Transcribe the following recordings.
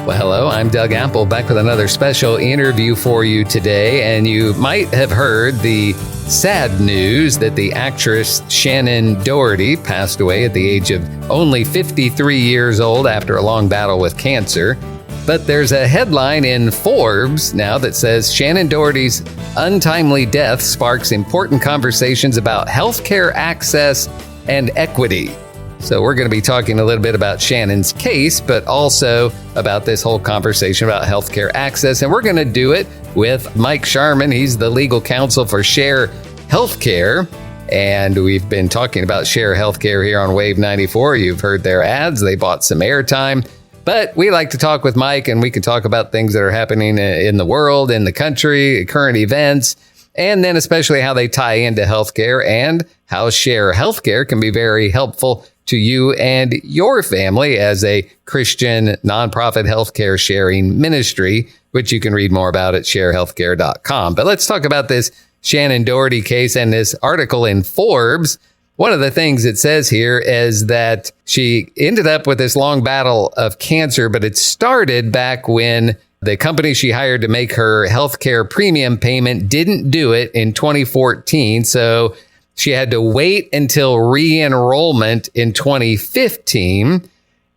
Well, hello, I'm Doug Apple, back with another special interview for you today. And you might have heard the sad news that the actress Shannen Doherty passed away at the age of only 53 years old after a long battle with cancer. But there's a headline in Forbes now that says Shannen Doherty's untimely death sparks important conversations about healthcare access and equity. So we're going to be talking a little bit about Shannen's case, but also about this whole conversation about healthcare access. And we're going to do it with Mike Sharman. He's the legal counsel for Share Healthcare. And we've been talking about Share Healthcare here on Wave 94. You've heard their ads. They bought some airtime. But we like to talk with Mike, and we can talk about things that are happening in the world, in the country, current events, and then especially how they tie into healthcare and how Share Healthcare can be very helpful to you and your family as a Christian nonprofit healthcare sharing ministry, which you can read more about at sharehealthcare.com. But let's talk about this Shannen Doherty case and this article in Forbes. One of the things it says here is that she ended up with this long battle of cancer, but it started back when the company she hired to make her healthcare premium payment didn't do it in 2014. So she had to wait until re-enrollment in 2015.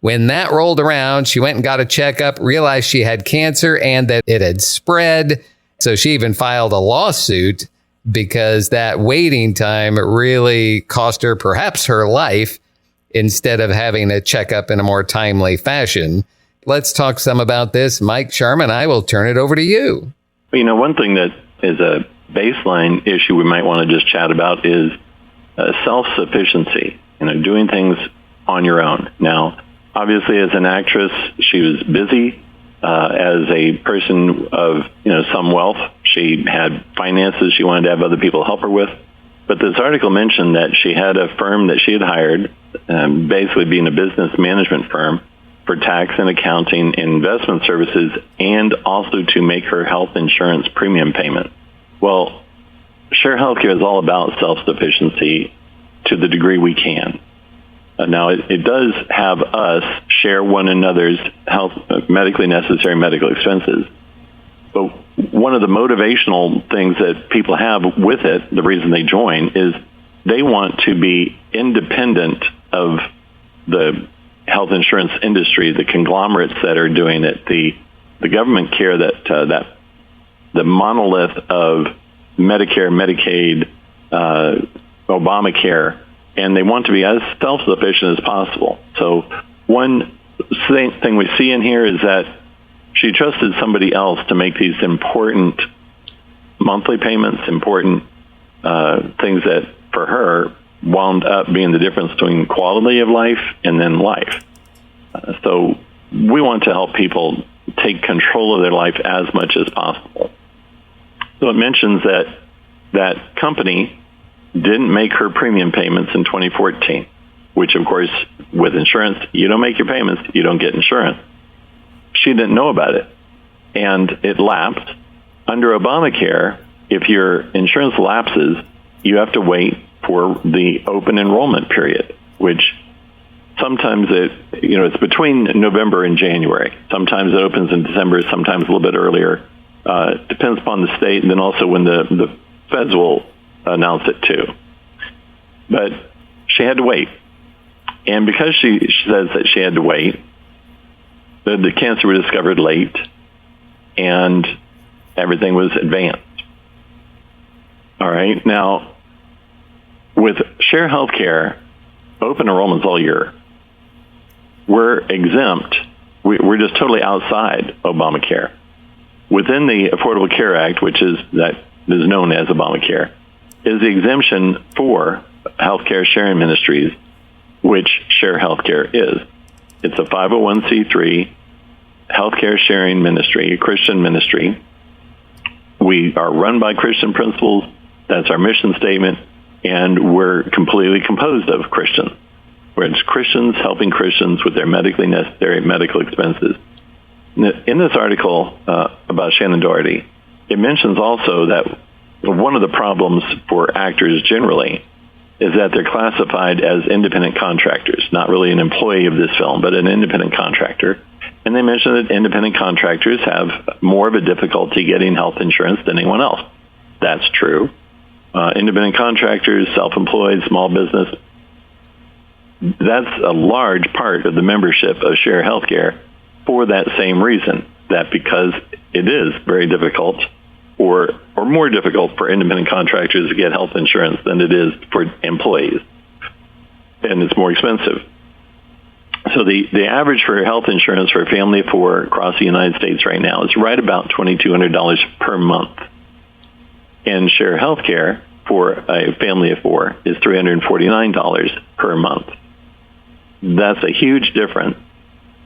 When that rolled around, she went and got a checkup, realized she had cancer and that it had spread. So she even filed a lawsuit because that waiting time really cost her perhaps her life instead of having a checkup in a more timely fashion. Let's talk some about this. Mike Sharman, I will turn it over to you. You know, one thing that is a baseline issue we might want to just chat about is self-sufficiency, doing things on your own. Now, obviously, as an actress, she was busy. As a person of some wealth, she had finances she wanted to have other people help her with. But this article mentioned that she had a firm that she had hired, basically being a business management firm, for tax and accounting and investment services, and also to make her health insurance premium payment. Well, Share Healthcare is all about self-sufficiency to the degree we can. Now, it does have us share one another's medically necessary medical expenses. But one of the motivational things that people have with it, the reason they join, is they want to be independent of the health insurance industry, the conglomerates that are doing it, the government care that the monolith of Medicare, Medicaid, Obamacare, and they want to be as self-sufficient as possible. So one thing we see in here is that she trusted somebody else to make these important monthly payments, important things that for her wound up being the difference between quality of life and then life. So we want to help people take control of their life as much as possible. So it mentions that that company didn't make her premium payments in 2014, which, of course, with insurance, you don't make your payments, you don't get insurance. She didn't know about it, and it lapsed. Under Obamacare, if your insurance lapses, you have to wait for the open enrollment period, which sometimes it's between November and January. Sometimes it opens in December, sometimes a little bit earlier. It depends upon the state, and then also when the feds will announce it too. But she had to wait. And because she says that she had to wait, the cancer was discovered late, and everything was advanced. All right. Now, with Share Healthcare, open enrollments all year. We're exempt. We're just totally outside Obamacare. Within the Affordable Care Act, which is known as Obamacare, is the exemption for healthcare sharing ministries, which Share Healthcare is. It's a 501c3 healthcare sharing ministry, a Christian ministry. We are run by Christian principles. That's our mission statement. And we're completely composed of Christians. It's Christians helping Christians with their medically necessary medical expenses. In this article about Shannen Doherty, it mentions also that one of the problems for actors generally is that they're classified as independent contractors, not really an employee of this film, but an independent contractor. And they mentioned that independent contractors have more of a difficulty getting health insurance than anyone else. That's true. Independent contractors, self-employed, small business, that's a large part of the membership of Share Healthcare for that same reason, that because it is very difficult or more difficult for independent contractors to get health insurance than it is for employees, and it's more expensive. So the average for health insurance for a family of four across the United States right now is right about $2,200 per month. And Share Healthcare for a family of four is $349 per month. That's a huge difference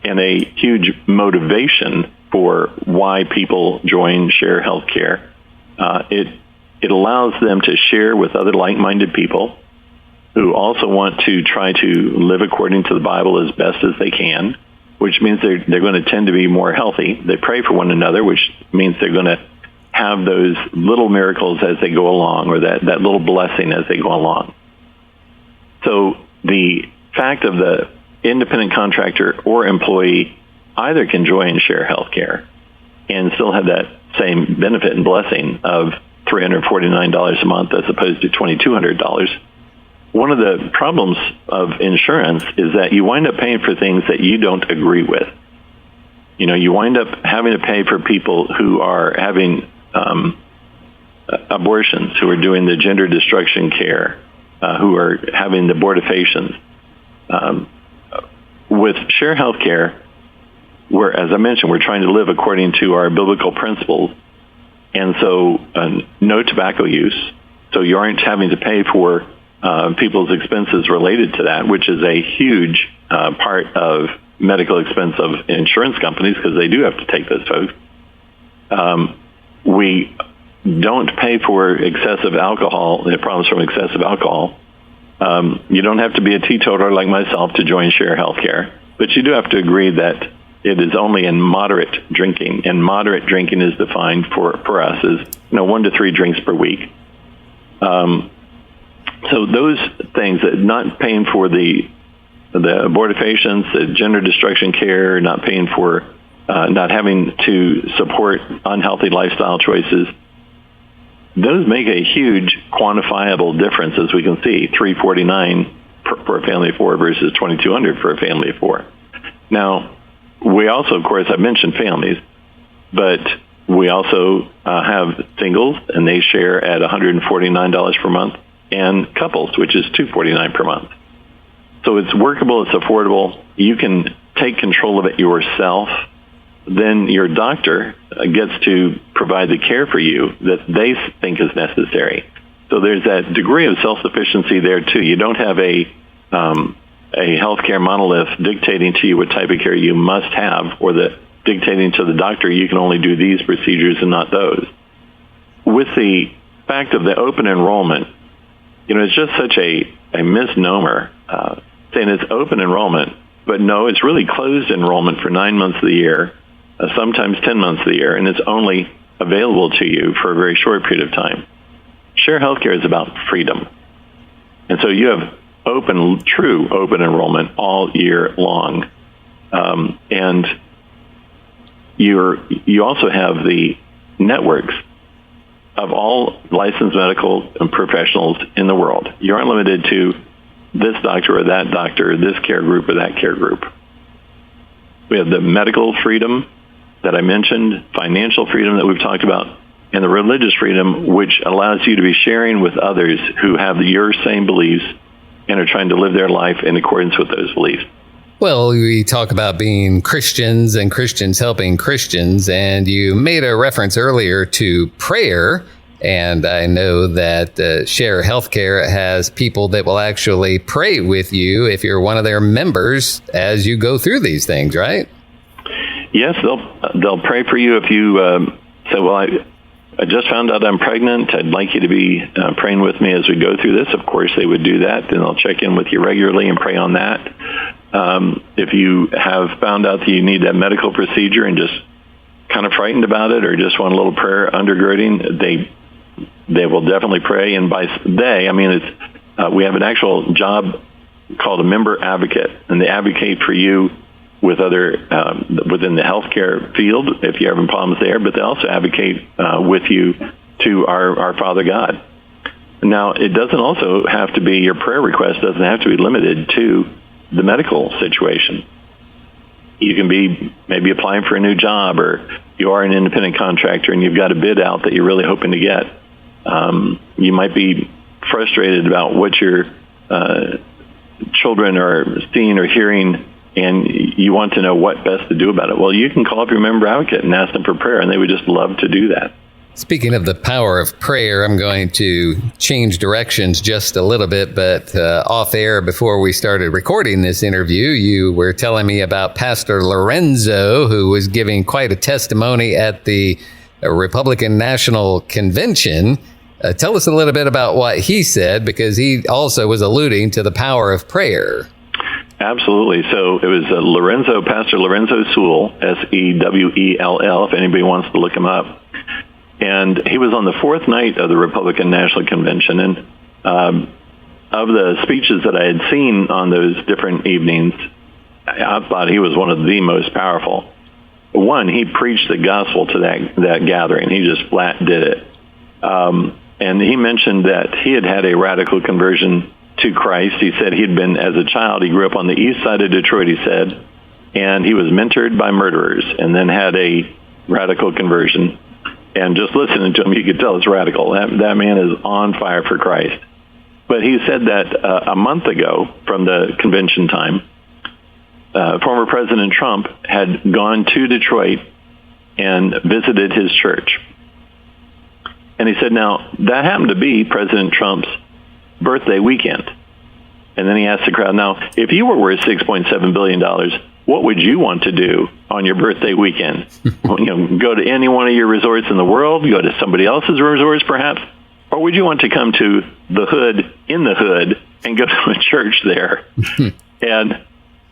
and a huge motivation for why people join Share Healthcare. It allows them to share with other like-minded people who also want to try to live according to the Bible as best as they can, which means they're going to tend to be more healthy. They pray for one another, which means they're going to have those little miracles as they go along, or that little blessing as they go along. So the fact of the independent contractor or employee either can join Share Healthcare and still have that same benefit and blessing of $349 a month as opposed to $2,200. One of the problems of insurance is that you wind up paying for things that you don't agree with. You know, you wind up having to pay for people who are having abortions, who are doing the gender destruction care, who are having the abortifacients. With Share Healthcare, where, as I mentioned, we're trying to live according to our biblical principles, and so no tobacco use, so you aren't having to pay for people's expenses related to that, which is a huge part of medical expense of insurance companies because they do have to take those folks. We don't pay for excessive alcohol, the problems from excessive alcohol. You don't have to be a teetotaler like myself to join Share Healthcare, but you do have to agree that it is only in moderate drinking, and moderate drinking is defined for us as 1 to 3 drinks per week. So those things, that not paying for the abortifacients, the gender destruction care, not paying for, not having to support unhealthy lifestyle choices, those make a huge quantifiable difference, as we can see, $349 for a family of four versus $2,200 for a family of four. Now, we also, of course, I mentioned families, but we also have singles, and they share at $149 per month, and couples, which is $249 per month. So it's workable, it's affordable. You can take control of it yourself. Then your doctor gets to provide the care for you that they think is necessary. So there's that degree of self-sufficiency there too. You don't have a healthcare monolith dictating to you what type of care you must have, or dictating to the doctor you can only do these procedures and not those. With the fact of the open enrollment, it's just such a misnomer saying it's open enrollment, but no, it's really closed enrollment for 9 months of the year, sometimes 10 months of the year, and it's only available to you for a very short period of time. Share Healthcare is about freedom. And so you have true open enrollment all year long. And you also have the networks of all licensed medical professionals in the world. You aren't limited to this doctor or that doctor, this care group or that care group. We have the medical freedom that I mentioned, financial freedom that we've talked about, and the religious freedom, which allows you to be sharing with others who have your same beliefs and are trying to live their life in accordance with those beliefs. Well, we talk about being Christians and Christians helping Christians, and you made a reference earlier to prayer. And I know that Share Healthcare has people that will actually pray with you if you're one of their members as you go through these things, right? Yes, they'll pray for you if you say, well, I just found out I'm pregnant. I'd like you to be praying with me as we go through this. Of course, they would do that. Then they'll check in with you regularly and pray on that. If you have found out that you need that medical procedure and just kind of frightened about it, or just want a little prayer undergirding, they will definitely pray. And by they, I mean, we have an actual job called a member advocate, and they advocate for you with other within the healthcare field if you're having problems there, but they also advocate with you to our Father God. Now, it doesn't also have to be, your prayer request doesn't have to be limited to the medical situation. You can be maybe applying for a new job, or you are an independent contractor and you've got a bid out that you're really hoping to get. You might be frustrated about what your children are seeing or hearing, and you want to know what best to do about it. Well, you can call up your member advocate and ask them for prayer, and they would just love to do that. Speaking of the power of prayer, I'm going to change directions just a little bit, but off air before we started recording this interview, you were telling me about Pastor Lorenzo, who was giving quite a testimony at the Republican National Convention. Tell us a little bit about what he said, because he also was alluding to the power of prayer. Absolutely. So it was Pastor Lorenzo Sewell, Sewell, if anybody wants to look him up. And he was on the fourth night of the Republican National Convention. And of the speeches that I had seen on those different evenings, I thought he was one of the most powerful. One, he preached the gospel to that gathering. He just flat did it. And he mentioned that he had a radical conversion to Christ. He said he'd been, as a child, he grew up on the east side of Detroit, he said, and he was mentored by murderers and then had a radical conversion. And just listening to him, you could tell it's radical. That man is on fire for Christ. But he said that a month ago from the convention time, former President Trump had gone to Detroit and visited his church. And he said, now, that happened to be President Trump's birthday weekend. And then he asked the crowd, now, if you were worth $6.7 billion, what would you want to do on your birthday weekend? Go to any one of your resorts in the world, go to somebody else's resorts perhaps, or would you want to come to the hood in the hood and go to a church there? And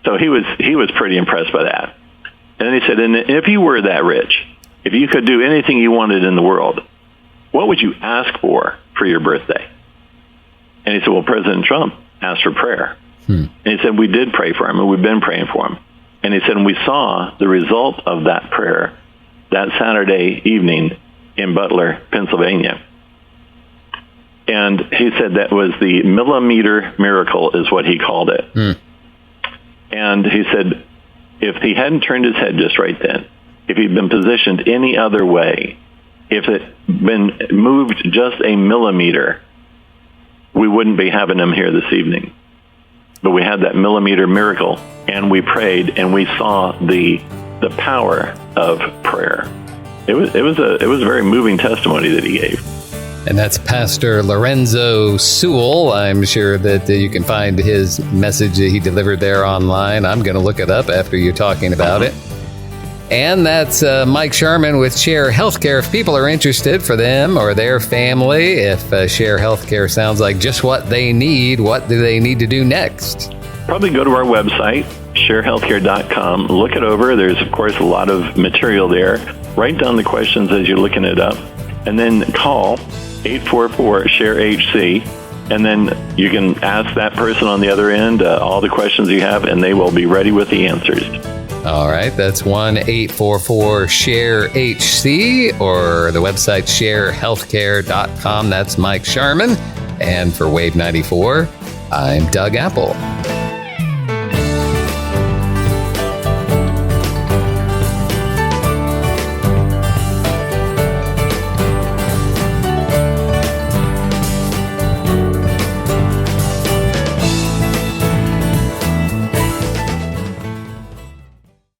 so he was pretty impressed by that. And then he said, and if you were that rich, if you could do anything you wanted in the world, what would you ask for your birthday? And he said, well, President Trump asked for prayer. And he said, we did pray for him, and we've been praying for him. And he said, and we saw the result of that prayer that Saturday evening in Butler, Pennsylvania. And he said that was the millimeter miracle, is what he called it. And he said, if he hadn't turned his head just right then, if he'd been positioned any other way, if it been moved just a millimeter, we wouldn't be having him here this evening. But we had that millimeter miracle, and we prayed, and we saw the power of prayer. It was a very moving testimony that he gave. And that's Pastor Lorenzo Sewell. I'm sure that you can find his message that he delivered there online. I'm going to look it up after you're talking about it. And that's Mike Sharman with Share Healthcare. If people are interested, for them or their family, if Share Healthcare sounds like just what they need, what do they need to do next? Probably go to our website, sharehealthcare.com. Look it over. There's, of course, a lot of material there. Write down the questions as you're looking it up. And then call 844-SHARE-HC. And then you can ask that person on the other end all the questions you have, and they will be ready with the answers. All right, that's 1-844-SHARE-HC or the website sharehealthcare.com. That's Mike Sharman. And for Wave 94, I'm Doug Apple.